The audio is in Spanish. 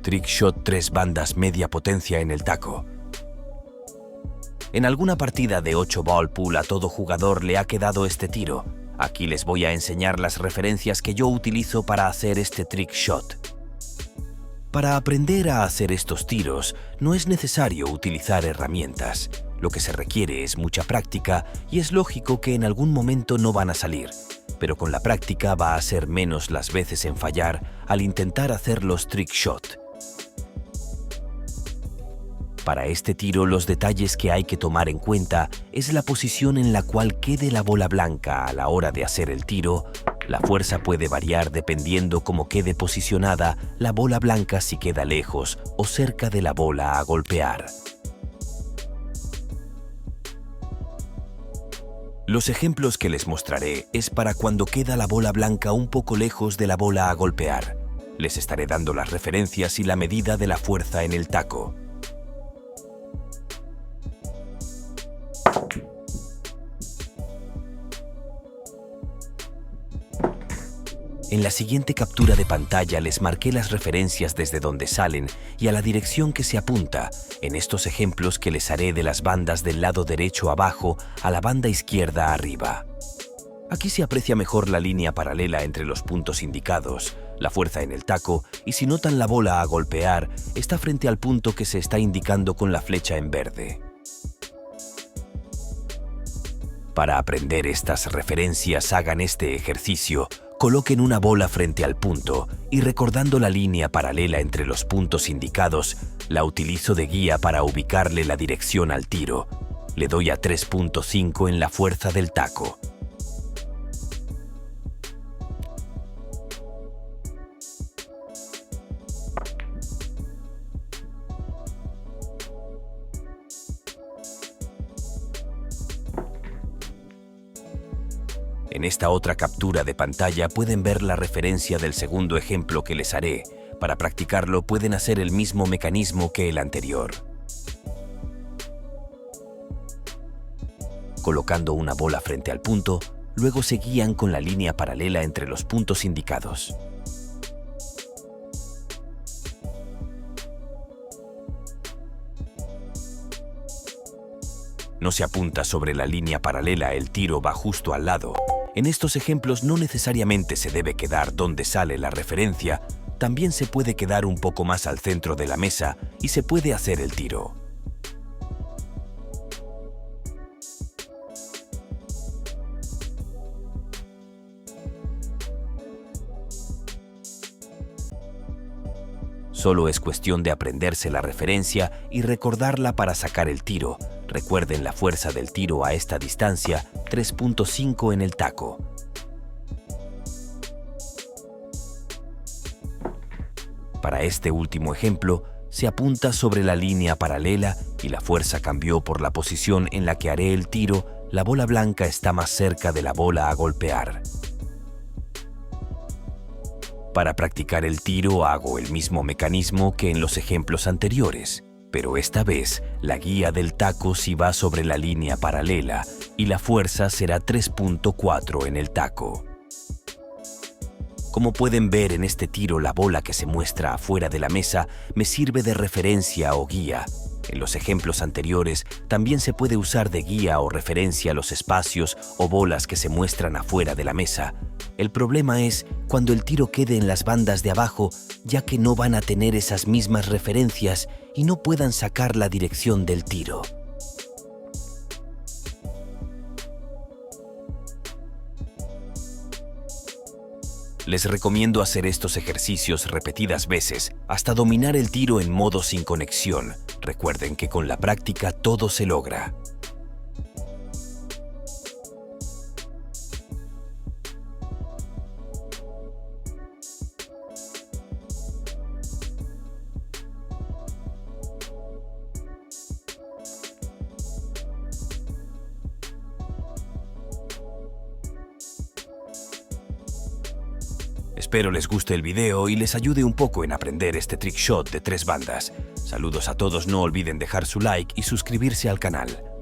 Trick shot 3 bandas media potencia en el taco. En alguna partida de 8 ball pool a todo jugador le ha quedado este tiro. Aquí les voy a enseñar las referencias que yo utilizo para hacer este trick shot. Para aprender a hacer estos tiros no es necesario utilizar herramientas. Lo que se requiere es mucha práctica y es lógico que en algún momento no van a salir, pero con la práctica va a ser menos las veces en fallar al intentar hacer los trick shot. Para este tiro los detalles que hay que tomar en cuenta es la posición en la cual quede la bola blanca a la hora de hacer el tiro. La fuerza puede variar dependiendo cómo quede posicionada la bola blanca, si queda lejos o cerca de la bola a golpear. Los ejemplos que les mostraré es para cuando queda la bola blanca un poco lejos de la bola a golpear. Les estaré dando las referencias y la medida de la fuerza en el taco. En la siguiente captura de pantalla les marqué las referencias desde donde salen y a la dirección que se apunta, en estos ejemplos que les haré de las bandas del lado derecho abajo a la banda izquierda arriba. Aquí se aprecia mejor la línea paralela entre los puntos indicados, la fuerza en el taco, y si notan la bola a golpear, está frente al punto que se está indicando con la flecha en verde. Para aprender estas referencias hagan este ejercicio. Coloquen una bola frente al punto y recordando la línea paralela entre los puntos indicados, la utilizo de guía para ubicarle la dirección al tiro. Le doy a 3.5 en la fuerza del taco. En esta otra captura de pantalla pueden ver la referencia del segundo ejemplo que les haré. Para practicarlo pueden hacer el mismo mecanismo que el anterior. Colocando una bola frente al punto, luego se guían con la línea paralela entre los puntos indicados. No se apunta sobre la línea paralela, el tiro va justo al lado. En estos ejemplos no necesariamente se debe quedar donde sale la referencia, también se puede quedar un poco más al centro de la mesa y se puede hacer el tiro. Solo es cuestión de aprenderse la referencia y recordarla para sacar el tiro. Recuerden la fuerza del tiro a esta distancia, 3.5 en el taco. Para este último ejemplo, se apunta sobre la línea paralela y la fuerza cambió por la posición en la que haré el tiro. La bola blanca está más cerca de la bola a golpear. Para practicar el tiro hago el mismo mecanismo que en los ejemplos anteriores, pero esta vez la guía del taco sí va sobre la línea paralela y la fuerza será 3.4 en el taco. Como pueden ver en este tiro, la bola que se muestra afuera de la mesa me sirve de referencia o guía. En los ejemplos anteriores también se puede usar de guía o referencia los espacios o bolas que se muestran afuera de la mesa. El problema es cuando el tiro quede en las bandas de abajo, ya que no van a tener esas mismas referencias y no puedan sacar la dirección del tiro. Les recomiendo hacer estos ejercicios repetidas veces hasta dominar el tiro en modo sin conexión. Recuerden que con la práctica todo se logra. Espero les guste el video y les ayude un poco en aprender este trick shot de 3 bandas. Saludos a todos, no olviden dejar su like y suscribirse al canal.